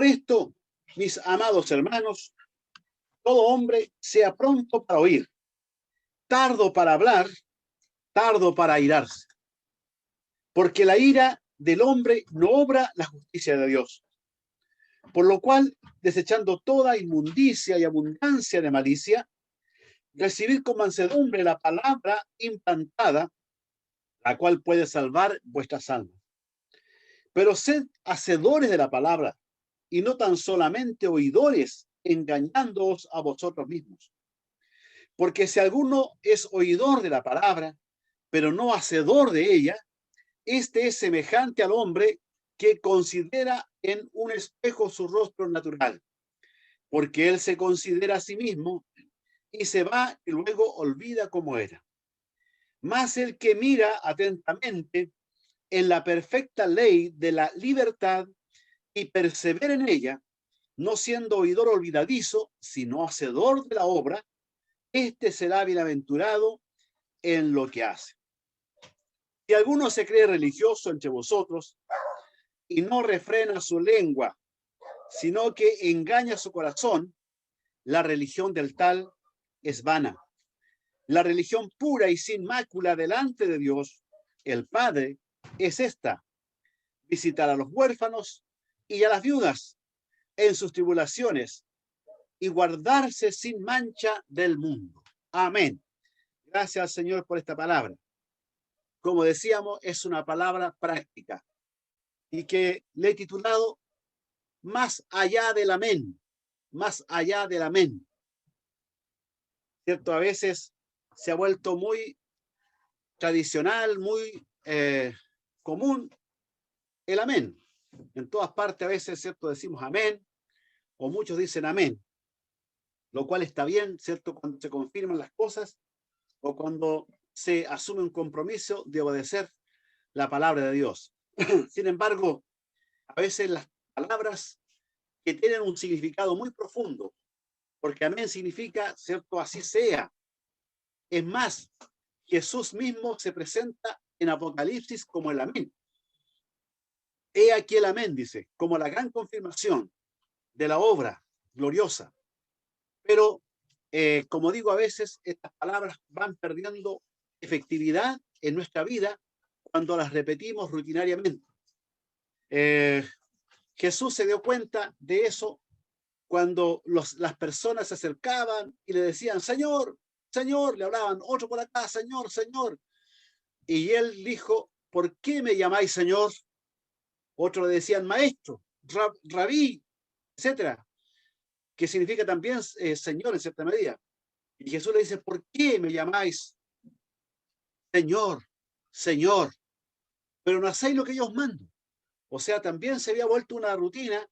Por esto, mis amados hermanos, todo hombre sea pronto para oír, tardo para hablar, tardo para airarse, porque la ira del hombre no obra la justicia de Dios. Por lo cual, desechando toda inmundicia y abundancia de malicia, recibid con mansedumbre la palabra implantada, la cual puede salvar vuestras almas. Pero sed hacedores de la palabra, y no tan solamente oidores, engañándoos a vosotros mismos. Porque si alguno es oidor de la palabra, pero no hacedor de ella, este es semejante al hombre que considera en un espejo su rostro natural, porque él se considera a sí mismo y se va y luego olvida cómo era. Mas el que mira atentamente en la perfecta ley de la libertad y persevera en ella, no siendo oidor olvidadizo, sino hacedor de la obra, este será bienaventurado en lo que hace. Si alguno se cree religioso entre vosotros y no refrena su lengua, sino que engaña su corazón, la religión del tal es vana. La religión pura y sin mácula delante de Dios, el Padre, es esta: visitar a los huérfanos y a las viudas en sus tribulaciones y guardarse sin mancha del mundo. Amén. Gracias al Señor por esta palabra. Como decíamos, es una palabra práctica y que le he titulado Más allá del amén. Más allá del amén. ¿Cierto? A veces se ha vuelto muy tradicional, muy común el amén. En todas partes a veces, ¿cierto? Decimos amén o muchos dicen amén, lo cual está bien, ¿cierto? Cuando se confirman las cosas o cuando se asume un compromiso de obedecer la palabra de Dios. Sin embargo, a veces las palabras que tienen un significado muy profundo, porque amén significa, ¿cierto? Así sea. Es más, Jesús mismo se presenta en Apocalipsis como el amén. He aquí el amén, dice, como la gran confirmación de la obra gloriosa. Pero, como digo, a veces estas palabras van perdiendo efectividad en nuestra vida cuando las repetimos rutinariamente. Jesús se dio cuenta de eso cuando las personas se acercaban y le decían, Señor, Señor, le hablaban, otro por acá, Señor, Señor. Y él dijo, ¿por qué me llamáis Señor? Otros le decían, Maestro, Rabí, etcétera, que significa también Señor en cierta medida. Y Jesús le dice, ¿por qué me llamáis Señor, Señor? Pero no hacéis lo que yo os mando. O sea, también se había vuelto una rutina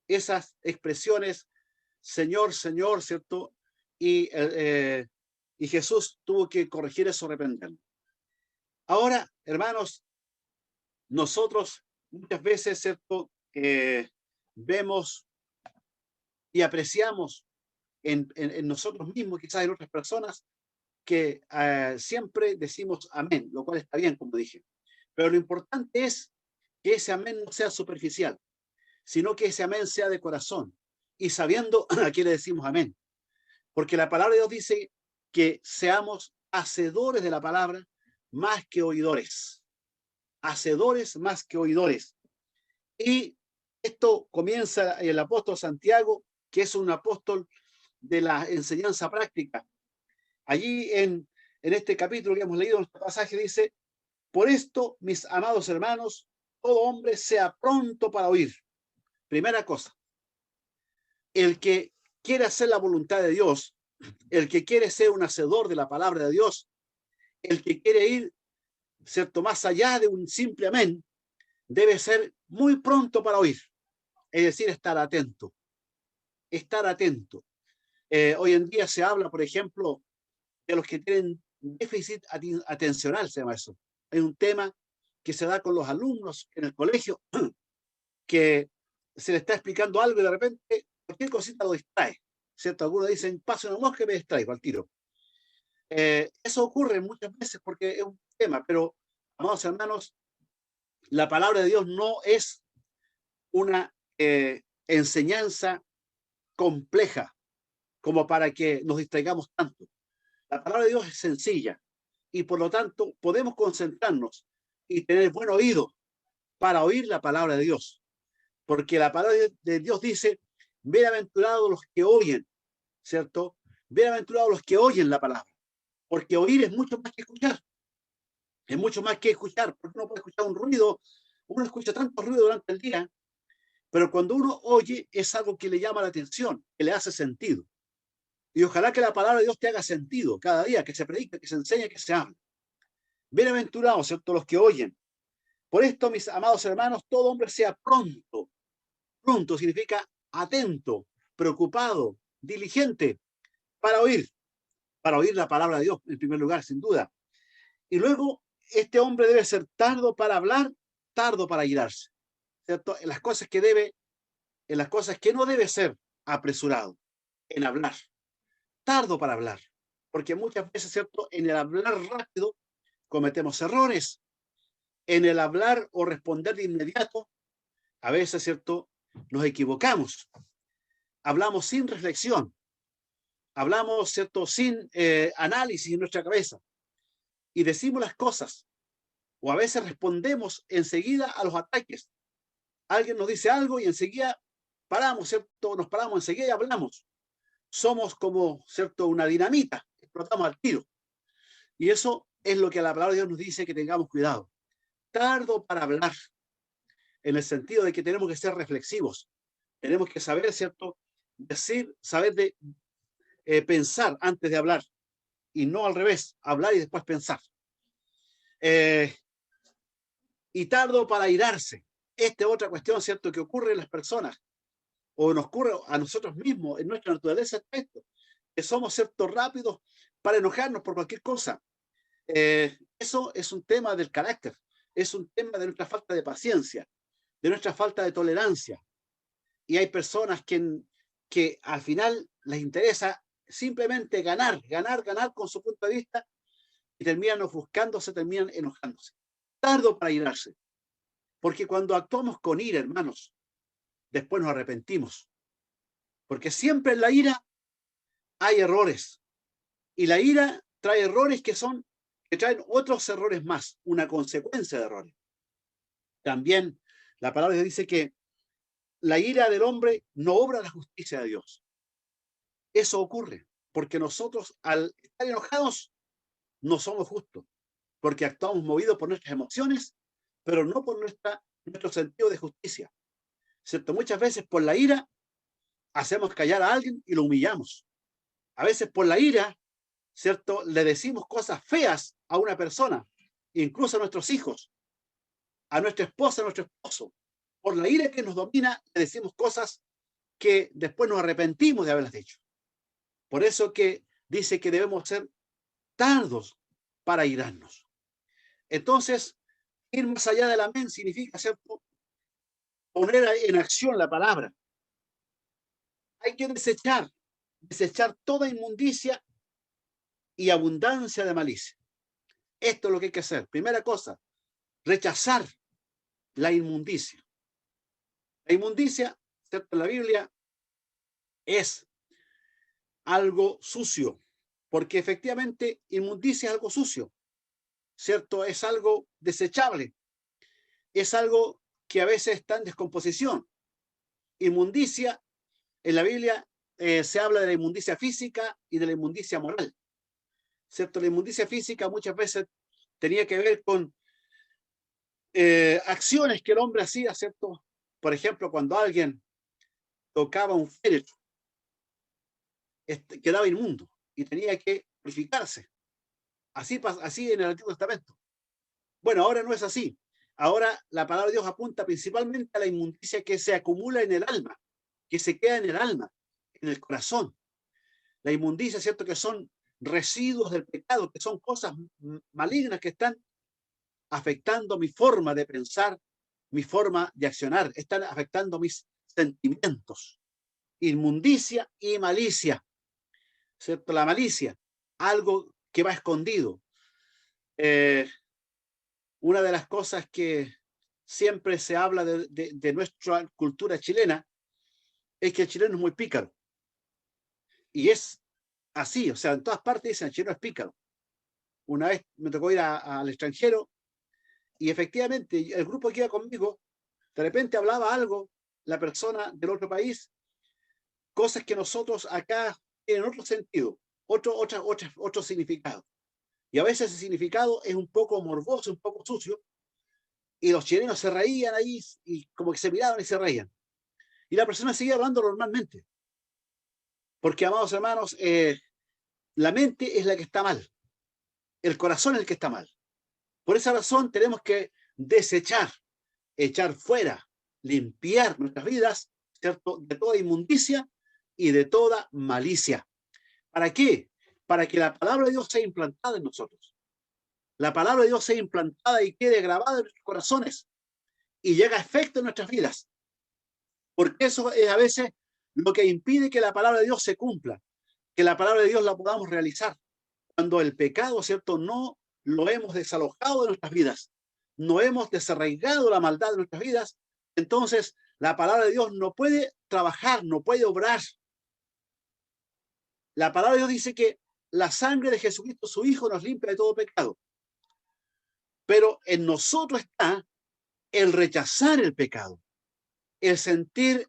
esas expresiones, Señor, Señor, ¿cierto? Y Jesús tuvo que corregir eso, reprenderlo. Ahora, hermanos, nosotros muchas veces, ¿cierto? Vemos y apreciamos en nosotros mismos, quizás en otras personas, que siempre decimos amén, lo cual está bien, como dije. Pero lo importante es que ese amén no sea superficial, sino que ese amén sea de corazón y sabiendo a quién le decimos amén. Porque la palabra de Dios dice que seamos hacedores de la palabra más que oidores. Hacedores más que oidores. Y esto comienza el apóstol Santiago, que es un apóstol de la enseñanza práctica. Allí en este capítulo que hemos leído, en este pasaje dice, por esto, mis amados hermanos, todo hombre sea pronto para oír. Primera cosa, el que quiere hacer la voluntad de Dios, el que quiere ser un hacedor de la palabra de Dios, el que quiere ir, ¿cierto?, más allá de un simple amén, debe ser muy pronto para oír. Es decir, estar atento. Estar atento. Hoy en día se habla, por ejemplo, de los que tienen déficit atencional, se llama eso. Hay un tema que se da con los alumnos en el colegio, que se le está explicando algo y de repente cualquier cosita lo distrae, ¿cierto? Algunos dicen, pasa una mosca y me distraigo al tiro. Eso ocurre muchas veces porque es un tema, pero, amados hermanos, la palabra de Dios no es una enseñanza compleja como para que nos distraigamos tanto. La palabra de Dios es sencilla y por lo tanto podemos concentrarnos y tener buen oído para oír la palabra de Dios. Porque la palabra de Dios dice, bienaventurados los que oyen, ¿cierto? Bienaventurados los que oyen la palabra. Porque oír es mucho más que escuchar. Es mucho más que escuchar, porque uno puede escuchar un ruido, uno escucha tanto ruido durante el día, pero cuando uno oye es algo que le llama la atención, que le hace sentido. Y ojalá que la palabra de Dios te haga sentido cada día, que se predica, que se enseña, que se habla. Bienaventurados, ¿cierto? Los que oyen. Por esto, mis amados hermanos, todo hombre sea pronto. Pronto significa atento, preocupado, diligente, para oír la palabra de Dios, en primer lugar, sin duda. Y luego, este hombre debe ser tardo para hablar, tardo para irarse, ¿cierto? En las cosas que no debe ser apresurado, en hablar, tardo para hablar, porque muchas veces, ¿cierto? En el hablar rápido cometemos errores, en el hablar o responder de inmediato, a veces, ¿cierto? Nos equivocamos, hablamos sin reflexión, hablamos, ¿cierto? Sin análisis en nuestra cabeza y decimos las cosas, o a veces respondemos enseguida a los ataques. Alguien nos dice algo y enseguida paramos, ¿cierto? Nos paramos enseguida y hablamos. Somos como, ¿cierto? Una dinamita, explotamos al tiro. Y eso es lo que la palabra de Dios nos dice, que tengamos cuidado. Tardo para hablar, en el sentido de que tenemos que ser reflexivos. Tenemos que saber, ¿cierto? Decir, saber de pensar antes de hablar y no al revés, hablar y después pensar. Y tardo para irarse. Esta es otra cuestión, ¿cierto? Que ocurre en las personas o nos ocurre a nosotros mismos, en nuestra naturaleza, esto, que somos, ¿cierto? Rápidos para enojarnos por cualquier cosa. Eso es un tema del carácter, es un tema de nuestra falta de paciencia, de nuestra falta de tolerancia. Y hay personas que al final les interesa simplemente ganar, ganar, ganar con su punto de vista y terminan ofuscándose, terminan enojándose. Tardo para irarse, porque cuando actuamos con ira, hermanos, después nos arrepentimos, porque siempre en la ira hay errores y la ira trae errores que traen otros errores más, una consecuencia de errores. También la palabra de Dios dice que la ira del hombre no obra la justicia de Dios. Eso ocurre porque nosotros al estar enojados no somos justos, porque actuamos movidos por nuestras emociones, pero no por nuestro sentido de justicia. ¿Cierto? Muchas veces por la ira hacemos callar a alguien y lo humillamos. A veces por la ira, ¿cierto? Le decimos cosas feas a una persona, incluso a nuestros hijos, a nuestra esposa, a nuestro esposo. Por la ira que nos domina, le decimos cosas que después nos arrepentimos de haberlas dicho. Por eso que dice que debemos ser tardos para irarnos. Entonces, ir más allá de la mente significa, ¿cierto? Poner en acción la palabra. Hay que desechar toda inmundicia y abundancia de malicia. Esto es lo que hay que hacer. Primera cosa, rechazar la inmundicia. La inmundicia, ¿cierto? En la Biblia es algo sucio, porque efectivamente inmundicia es algo sucio, ¿cierto? Es algo desechable, es algo que a veces está en descomposición. Inmundicia, en la Biblia se habla de la inmundicia física y de la inmundicia moral, ¿cierto? La inmundicia física muchas veces tenía que ver con acciones que el hombre hacía, ¿cierto? Por ejemplo, cuando alguien tocaba un féretro, quedaba inmundo y tenía que purificarse. Así en el Antiguo Testamento. Bueno, ahora no es así. Ahora la palabra de Dios apunta principalmente a la inmundicia que se acumula en el alma, que se queda en el alma, en el corazón. La inmundicia, ¿cierto? Que son residuos del pecado, que son cosas malignas que están afectando mi forma de pensar, mi forma de accionar, están afectando mis sentimientos. Inmundicia y malicia, ¿cierto? La malicia, algo que va escondido. Una de las cosas que siempre se habla de nuestra cultura chilena es que el chileno es muy pícaro. Y es así, o sea, en todas partes dicen el chileno es pícaro. Una vez me tocó ir al extranjero y efectivamente el grupo que iba conmigo, de repente hablaba algo, la persona del otro país, cosas que nosotros acá tienen otro sentido, otro significado. Y a veces ese significado es un poco morboso, un poco sucio, y los chilenos se reían ahí y como que se miraban y se reían. Y la persona seguía hablando normalmente. Porque, amados hermanos, la mente es la que está mal, el corazón es el que está mal. Por esa razón tenemos que desechar, echar fuera, limpiar nuestras vidas, ¿cierto?, de toda inmundicia y de toda malicia. ¿Para qué? Para que la palabra de Dios sea implantada en nosotros. La palabra de Dios sea implantada y quede grabada en nuestros corazones y llega a efecto en nuestras vidas. Porque eso es a veces lo que impide que la palabra de Dios se cumpla, que la palabra de Dios la podamos realizar. Cuando el pecado, ¿cierto?, no lo hemos desalojado de nuestras vidas, no hemos desarraigado la maldad de nuestras vidas, entonces la palabra de Dios no puede trabajar, no puede obrar. La palabra de Dios dice que la sangre de Jesucristo, su Hijo, nos limpia de todo pecado. Pero en nosotros está el rechazar el pecado, el sentir,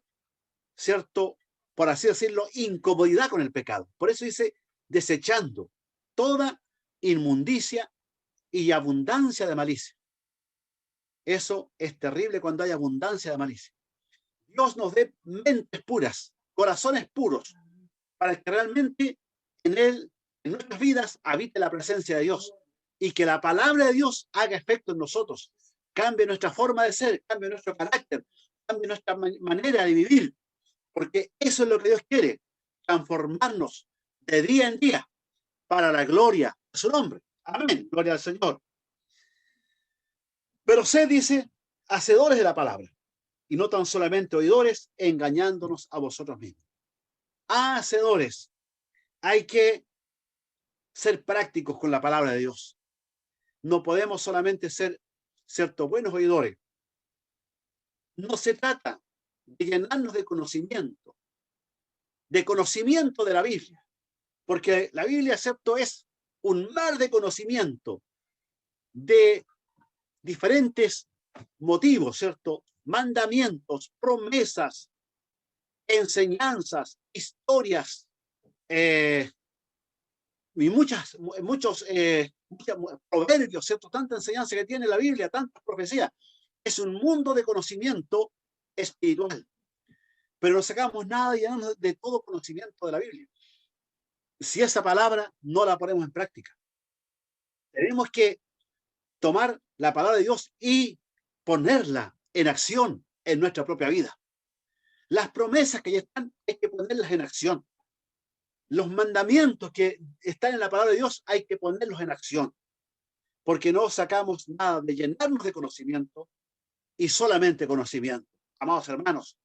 ¿cierto?, por así decirlo, incomodidad con el pecado. Por eso dice, desechando toda inmundicia y abundancia de malicia. Eso es terrible cuando hay abundancia de malicia. Dios nos dé mentes puras, corazones puros, para que realmente en él, en nuestras vidas, habite la presencia de Dios y que la palabra de Dios haga efecto en nosotros, cambie nuestra forma de ser, cambie nuestro carácter, cambie nuestra manera de vivir, porque eso es lo que Dios quiere, transformarnos de día en día para la gloria de su nombre. Amén, gloria al Señor. Pero sed, dice, hacedores de la palabra, y no tan solamente oidores, engañándonos a vosotros mismos. Hacedores. Hay que ser prácticos con la palabra de Dios. No podemos solamente ser, cierto, buenos oidores. No se trata de llenarnos de conocimiento de la Biblia, porque la Biblia, cierto, es un mar de conocimiento de diferentes motivos, ¿cierto? Mandamientos, promesas, enseñanzas, historias, y muchos proverbios, ¿cierto? Tanta enseñanza que tiene la Biblia, tantas profecías. Es un mundo de conocimiento espiritual. Pero no sacamos nada y llenamos de todo conocimiento de la Biblia. Si esa palabra no la ponemos en práctica, tenemos que tomar la palabra de Dios y ponerla en acción en nuestra propia vida. Las promesas que ya están, hay que ponerlas en acción. Los mandamientos que están en la palabra de Dios, hay que ponerlos en acción. Porque no sacamos nada de llenarnos de conocimiento y solamente conocimiento. Amados hermanos,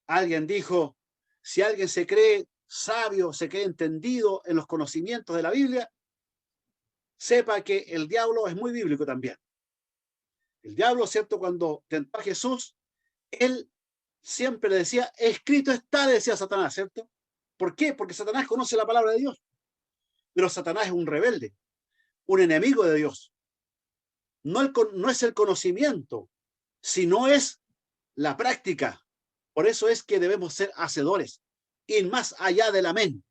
alguien dijo, si alguien se cree sabio, se cree entendido en los conocimientos de la Biblia, sepa que el diablo es muy bíblico también. El diablo, ¿cierto? Cuando tentó a Jesús, él siempre le decía, escrito está, le decía Satanás, ¿cierto? ¿Por qué? Porque Satanás conoce la palabra de Dios. Pero Satanás es un rebelde, un enemigo de Dios. No es el conocimiento, sino es la práctica. Por eso es que debemos ser hacedores, ir más allá del amén,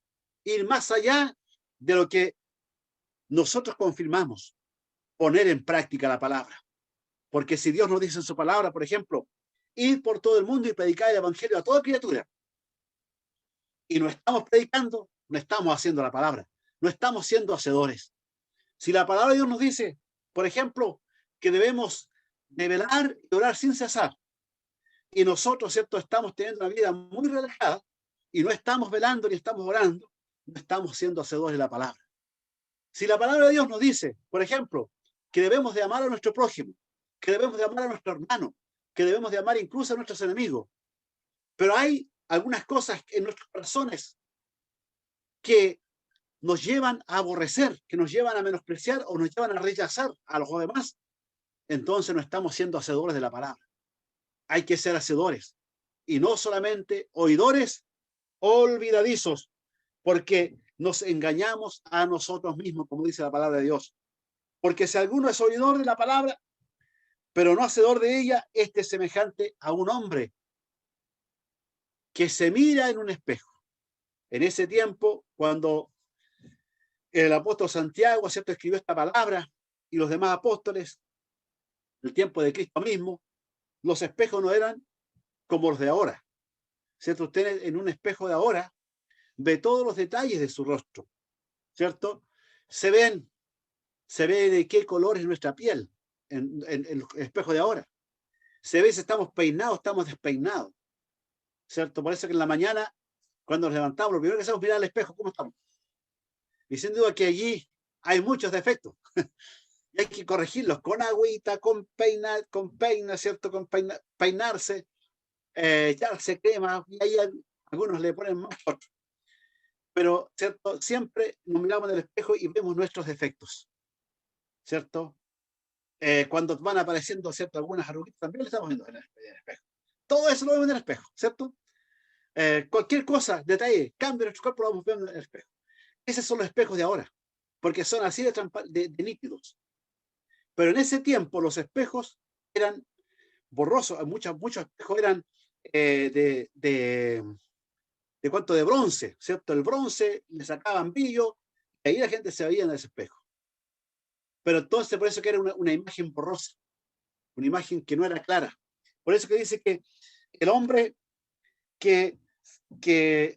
ir más allá de lo que nosotros confirmamos, poner en práctica la palabra. Porque si Dios nos dice en su palabra, por ejemplo, ir por todo el mundo y predicar el evangelio a toda criatura, y no estamos predicando, no estamos haciendo la palabra, no estamos siendo hacedores. Si la palabra de Dios nos dice, por ejemplo, que debemos de velar y orar sin cesar, y nosotros, ¿cierto?, estamos teniendo una vida muy relajada, y no estamos velando ni estamos orando, no estamos siendo hacedores de la palabra. Si la palabra de Dios nos dice, por ejemplo, que debemos de amar a nuestro prójimo, que debemos de amar a nuestro hermano, que debemos de amar incluso a nuestros enemigos, pero hay algunas cosas en nuestros corazones que nos llevan a aborrecer, que nos llevan a menospreciar o nos llevan a rechazar a los demás, entonces no estamos siendo hacedores de la palabra. Hay que ser hacedores. y no solamente oidores olvidadizos, porque nos engañamos a nosotros mismos, como dice la palabra de Dios. Porque si alguno es oidor de la palabra, pero no hacedor de ella, este es semejante a un hombre que se mira en un espejo. En ese tiempo, cuando el apóstol Santiago, ¿cierto?, escribió esta palabra, y los demás apóstoles, el tiempo de Cristo mismo, los espejos no eran como los de ahora, ¿cierto? Usted en un espejo de ahora ve todos los detalles de su rostro, ¿cierto? Se ve de qué color es nuestra piel en el espejo de ahora. Se ve si estamos peinados, estamos despeinados, ¿cierto? Por eso que en la mañana, cuando nos levantamos, lo primero que hacemos es mirar al espejo, ¿cómo estamos? Y sin duda que allí hay muchos defectos. Y hay que corregirlos con agüita, con peina, ¿cierto? Con peinarse, echarse crema, y ahí algunos le ponen más otros. Pero, ¿cierto? Siempre nos miramos en el espejo y vemos nuestros defectos, ¿cierto? Cuando van apareciendo, ¿cierto?, algunas arruguitas, también lo estamos viendo en el espejo. Todo eso lo vemos en el espejo, ¿cierto? Cualquier cosa, detalle, cambio de nuestro cuerpo, lo vamos viendo en el espejo. Esos son los espejos de ahora, porque son así de nítidos. Pero en ese tiempo los espejos eran borrosos, muchos espejos eran de cuánto, de bronce, ¿cierto? El bronce le sacaban brillo, y ahí la gente se veía en ese espejo. Pero entonces por eso que era una imagen borrosa, una imagen que no era clara. Por eso que dice que el hombre que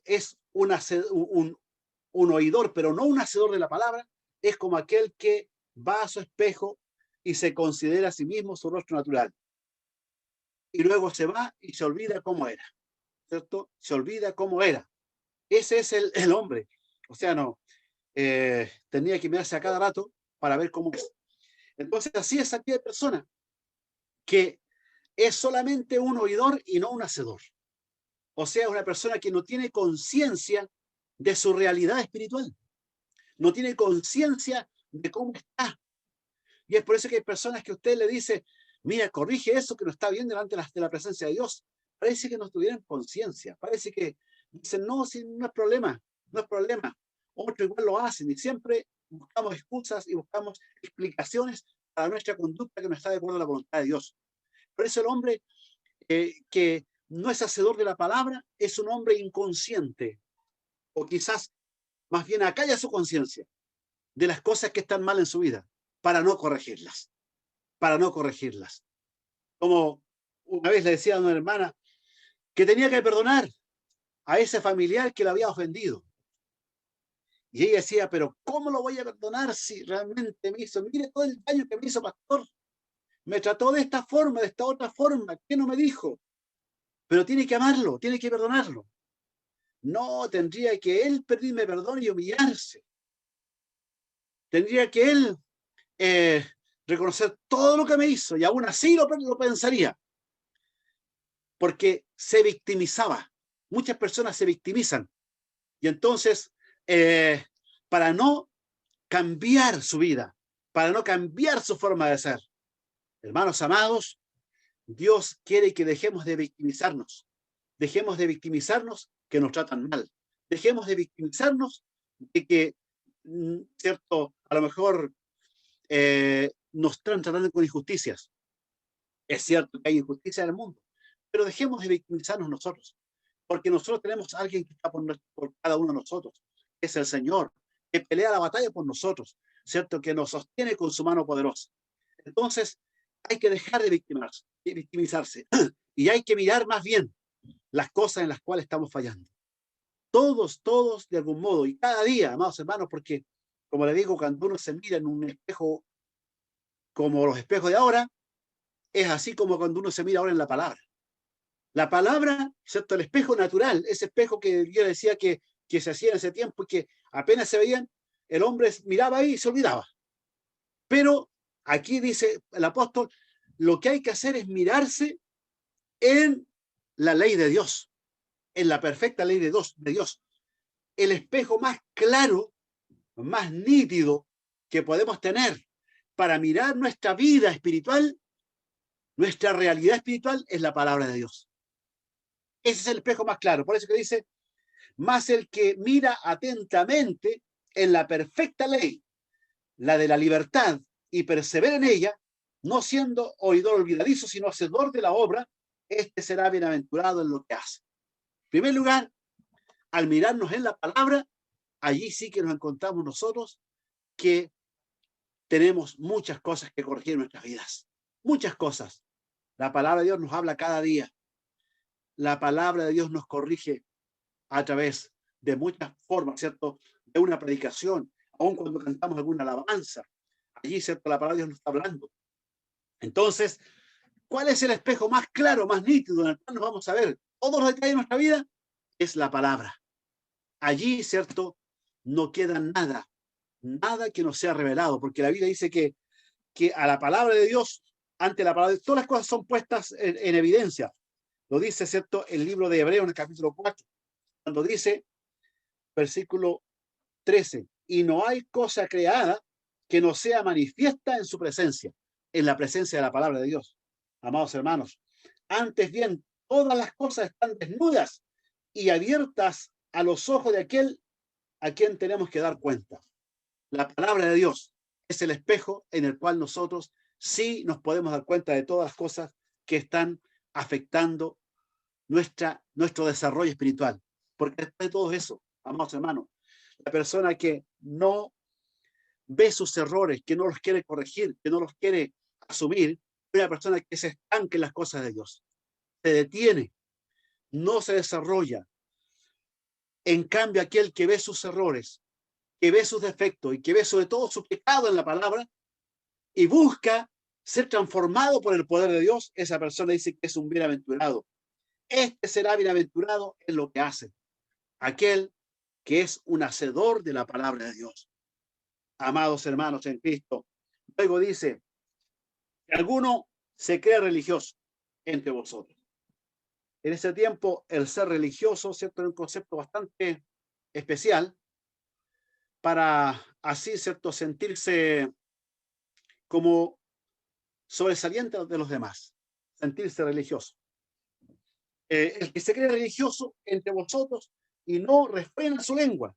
es un oidor, pero no un hacedor de la palabra, es como aquel que va a su espejo y se considera a sí mismo su rostro natural. Y luego se va y se olvida cómo era, ¿cierto? Se olvida cómo era. Ese es el hombre. O sea, no, tenía que mirarse a cada rato para ver cómo es. Entonces, así es aquella persona que es solamente un oidor y no un hacedor. O sea, una persona que no tiene conciencia de su realidad espiritual. No tiene conciencia de cómo está. Y es por eso que hay personas que usted le dice, mira, corrige eso que no está bien delante de la presencia de Dios. Parece que no tuvieran conciencia. Parece que dicen, no, sí, no es problema, no es problema. Otros igual lo hacen y siempre buscamos excusas y buscamos explicaciones para nuestra conducta que no está de acuerdo a la voluntad de Dios. Por eso el hombre que no es hacedor de la palabra es un hombre inconsciente, o quizás más bien acalla su conciencia de las cosas que están mal en su vida para no corregirlas, para no corregirlas. Como una vez le decía a una hermana que tenía que perdonar a ese familiar que la había ofendido. Y ella decía, pero ¿cómo lo voy a perdonar si realmente me hizo? Mire todo el daño que me hizo, pastor. Me trató de esta forma, de esta otra forma. ¿Qué no me dijo? Pero tiene que amarlo, tiene que perdonarlo. No, tendría que él pedirme perdón y humillarse. Tendría que él reconocer todo lo que me hizo y aún así lo pensaría. Porque se victimizaba. Muchas personas se victimizan. Y entonces, para no cambiar su vida, para no cambiar su forma de ser, hermanos amados, Dios quiere que dejemos de victimizarnos. Dejemos de victimizarnos que nos tratan mal. Dejemos de victimizarnos de que, cierto, a lo mejor nos están tratando con injusticias. Es cierto que hay injusticia en el mundo, pero dejemos de victimizarnos nosotros, porque nosotros tenemos a alguien que está por cada uno de nosotros, que es el Señor, que pelea la batalla por nosotros, ¿cierto? Que nos sostiene con su mano poderosa. Entonces, hay que dejar de victimizarse y hay que mirar más bien las cosas en las cuales estamos fallando. Todos de algún modo, y cada día, amados hermanos, porque, como le digo, cuando uno se mira en un espejo como los espejos de ahora, es así como cuando uno se mira ahora en la palabra. La palabra, ¿cierto? El espejo natural, ese espejo que yo decía que se hacía en ese tiempo y que apenas se veían, el hombre miraba ahí y se olvidaba. Pero aquí dice el apóstol, lo que hay que hacer es mirarse en la ley de Dios, en la perfecta ley de Dios. El espejo más claro, más nítido que podemos tener para mirar nuestra vida espiritual, nuestra realidad espiritual, es la palabra de Dios. Ese es el espejo más claro. Por eso que dice, más el que mira atentamente en la perfecta ley, la de la libertad, y persevera en ella, no siendo oidor olvidadizo, sino hacedor de la obra, este será bienaventurado en lo que hace. En primer lugar, al mirarnos en la palabra, allí sí que nos encontramos nosotros que tenemos muchas cosas que corregir en nuestras vidas. Muchas cosas. La palabra de Dios nos habla cada día. La palabra de Dios nos corrige a través de muchas formas, ¿cierto? De una predicación, aun cuando cantamos alguna alabanza. Allí, ¿cierto? La palabra de Dios nos está hablando. Entonces, ¿cuál es el espejo más claro, más nítido en el cual nos vamos a ver todos los detalles de nuestra vida? Es la palabra. Allí, ¿cierto? No queda nada, nada que no sea revelado, porque la Biblia dice que a la palabra de Dios, ante la palabra de Dios, todas las cosas son puestas en evidencia. Lo dice, ¿cierto? El libro de Hebreos en el capítulo 4, cuando dice, versículo 13, y no hay cosa creada que no sea manifiesta en su presencia, en la presencia de la palabra de Dios. Amados hermanos, antes bien, todas las cosas están desnudas y abiertas a los ojos de aquel a quien tenemos que dar cuenta. La palabra de Dios es el espejo en el cual nosotros sí nos podemos dar cuenta de todas las cosas que están afectando nuestro desarrollo espiritual. Porque después de todo eso, amados hermanos, la persona que no ve sus errores, que no los quiere corregir, que no los quiere asumir, es una persona que se estanca en las cosas de Dios. Se detiene, no se desarrolla. En cambio, aquel que ve sus errores, que ve sus defectos y que ve sobre todo su pecado en la palabra y busca ser transformado por el poder de Dios, esa persona dice que es un bienaventurado. Este será bienaventurado en lo que hace. Aquel que es un hacedor de la palabra de Dios. Amados hermanos en Cristo. Luego dice, alguno se cree religioso entre vosotros. En ese tiempo, el ser religioso, ¿cierto?, era un concepto bastante especial para así, ¿cierto?, sentirse como sobresaliente de los demás, sentirse religioso. El que se cree religioso entre vosotros y no refrena su lengua,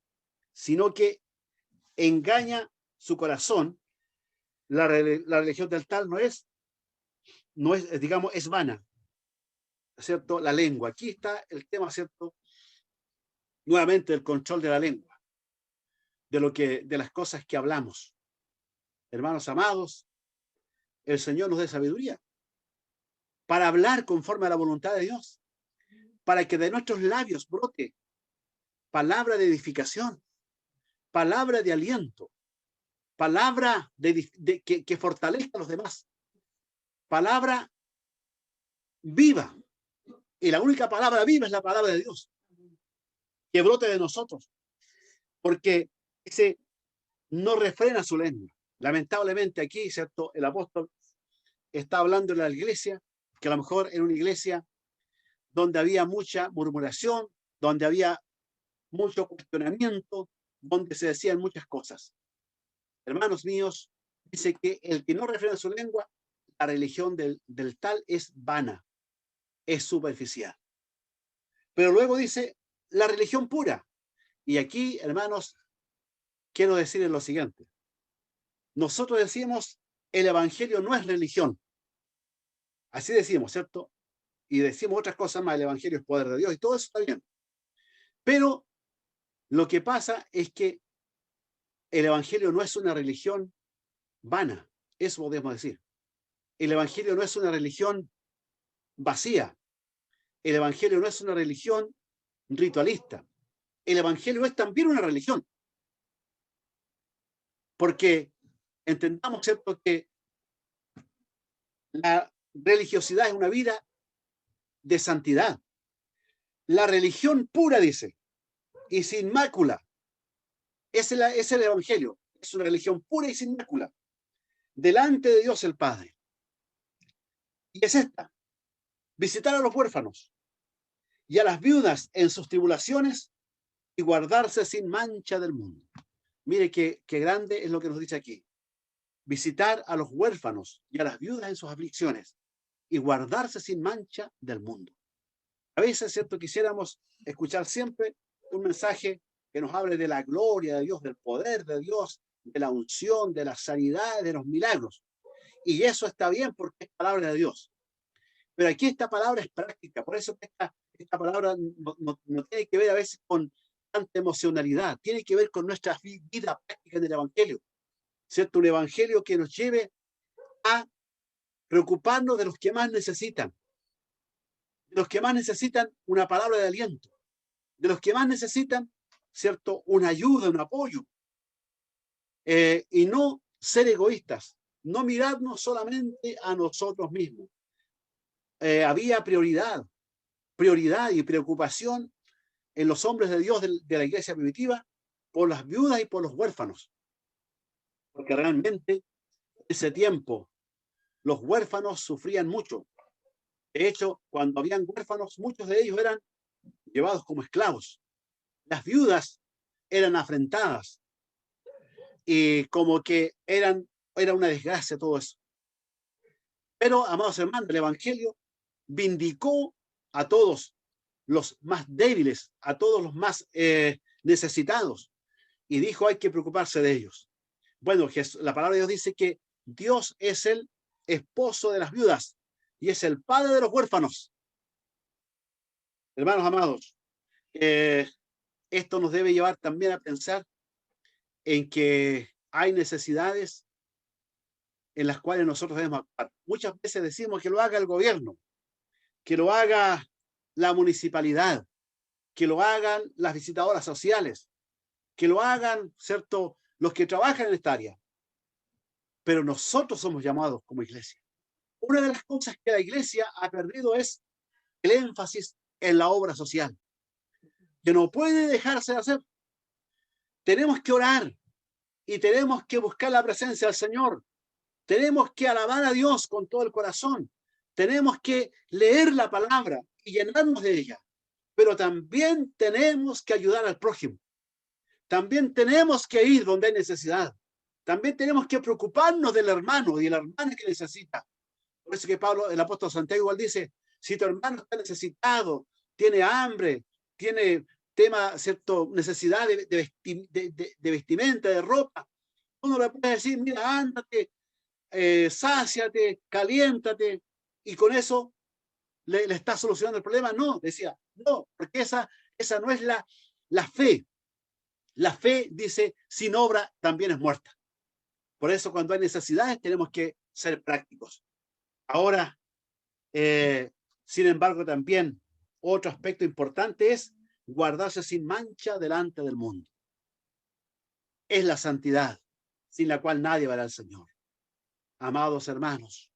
sino que engaña su corazón, la religión del tal no es, digamos, es vana, ¿cierto? La lengua. Aquí está el tema, ¿cierto? Nuevamente el control de la lengua, de las cosas que hablamos. Hermanos amados, el Señor nos dé sabiduría para hablar conforme a la voluntad de Dios, para que de nuestros labios brote palabra de edificación, palabra de aliento, palabra que fortalezca a los demás, palabra viva. Y la única palabra viva es la palabra de Dios, que brote de nosotros, porque ese no refrena su lengua. Lamentablemente aquí, ¿cierto? El apóstol está hablando de la iglesia, que a lo mejor era una iglesia donde había mucha murmuración, donde había mucho cuestionamiento, donde se decían muchas cosas. Hermanos míos, dice que el que no refrena su lengua, la religión del tal es vana, es superficial. Pero luego dice la religión pura. Y aquí, hermanos, quiero decirles lo siguiente. Nosotros decimos, el evangelio no es religión. Así decimos, ¿cierto? Y decimos otras cosas más, el evangelio es poder de Dios y todo eso está bien. Pero lo que pasa es que el evangelio no es una religión vana, eso podemos decir. El evangelio no es una religión vacía. El evangelio no es una religión ritualista. El evangelio es también una religión. Porque entendamos, ¿cierto?, que la religiosidad es una vida de santidad. La religión pura, dice, y sin mácula, es el evangelio. Es una religión pura y sin mácula, delante de Dios el Padre. Y es esta: visitar a los huérfanos y a las viudas en sus tribulaciones y guardarse sin mancha del mundo. Mire qué grande es lo que nos dice aquí. Visitar a los huérfanos y a las viudas en sus aflicciones y guardarse sin mancha del mundo. A veces, ¿cierto? Quisiéramos escuchar siempre un mensaje que nos hable de la gloria de Dios, del poder de Dios, de la unción, de la sanidad, de los milagros. Y eso está bien porque es palabra de Dios. Pero aquí esta palabra es práctica. Por eso que esta palabra no tiene que ver a veces con tanta emocionalidad. Tiene que ver con nuestra vida práctica en el Evangelio. ¿Cierto? Un Evangelio que nos lleve a preocuparnos de los que más necesitan. De los que más necesitan una palabra de aliento. De los que más necesitan, ¿cierto? Una ayuda, un apoyo. Y no ser egoístas. No mirarnos solamente a nosotros mismos. Había prioridad y preocupación en los hombres de Dios de la iglesia primitiva por las viudas y por los huérfanos. Porque realmente en ese tiempo los huérfanos sufrían mucho. De hecho, cuando habían huérfanos, muchos de ellos eran llevados como esclavos. Las viudas eran afrentadas y como que era una desgracia todo eso. Pero, amados hermanos, el Evangelio vindicó a todos los más débiles, a todos los más necesitados, y dijo hay que preocuparse de ellos. Bueno, la palabra de Dios dice que Dios es el esposo de las viudas y es el padre de los huérfanos. Hermanos amados, esto nos debe llevar también a pensar en que hay necesidades en las cuales nosotros debemos actuar. Muchas veces decimos que lo haga el gobierno, que lo haga la municipalidad, que lo hagan las visitadoras sociales, que lo hagan, ¿cierto?, los que trabajan en esta área. Pero nosotros somos llamados como iglesia. Una de las cosas que la iglesia ha perdido es el énfasis en la obra social, que no puede dejarse de hacer. Tenemos que orar y tenemos que buscar la presencia del Señor. Tenemos que alabar a Dios con todo el corazón. Tenemos que leer la palabra y llenarnos de ella. Pero también tenemos que ayudar al prójimo. También tenemos que ir donde hay necesidad. También tenemos que preocuparnos del hermano y de la hermana que necesita. Por eso que Pablo, el apóstol Santiago, igual dice, si tu hermano está necesitado, tiene hambre, tiene ¿cierto?, necesidad de vestimenta, de ropa, uno le puede decir, mira, ándate, sáciate, caliéntate, y con eso le está solucionando el problema. No, decía, no, porque esa no es la fe. La fe dice, sin obra también es muerta. Por eso cuando hay necesidades tenemos que ser prácticos. Ahora, sin embargo, también otro aspecto importante es guardarse sin mancha delante del mundo. Es la santidad, sin la cual nadie verá al Señor. Amados hermanos,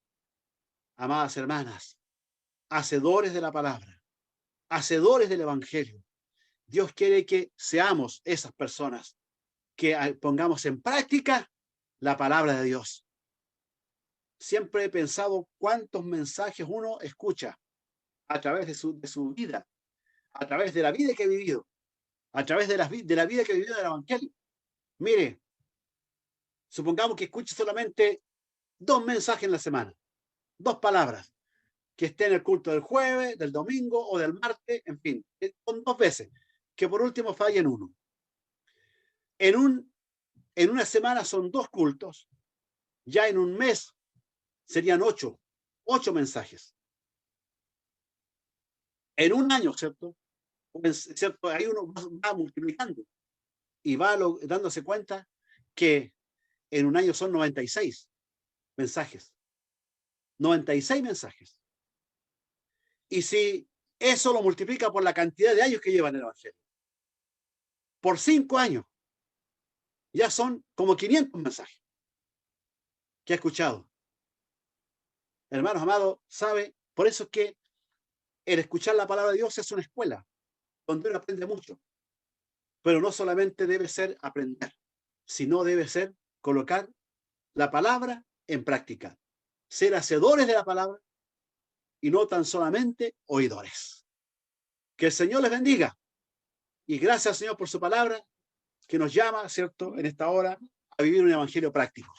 amadas hermanas, hacedores de la palabra, hacedores del Evangelio. Dios quiere que seamos esas personas, que pongamos en práctica la palabra de Dios. Siempre he pensado cuántos mensajes uno escucha a través de su vida, a través de la vida que he vivido, a través de la vida que he vivido del Evangelio. Mire, supongamos que escuche solamente 2 mensajes en la semana, 2 palabras, que esté en el culto del jueves, del domingo o del martes, en fin, con 2 veces, que por último falle en uno. En una semana son 2 cultos, ya en un mes serían 8 mensajes. En un año, ¿cierto? ¿Cierto? Ahí uno va multiplicando y va dándose cuenta que en un año son 96 mensajes. 96 mensajes. Y si eso lo multiplica por la cantidad de años que lleva en el Evangelio, por 5 años, ya son como 500 mensajes que ha escuchado. Hermanos amados, ¿sabe? Por eso es que el escuchar la palabra de Dios es una escuela donde uno aprende mucho. Pero no solamente debe ser aprender, sino debe ser colocar la palabra en práctica. Ser hacedores de la palabra y no tan solamente oidores. Que el Señor les bendiga. Y gracias, Señor, por su palabra que nos llama, ¿cierto?, en esta hora a vivir un evangelio práctico.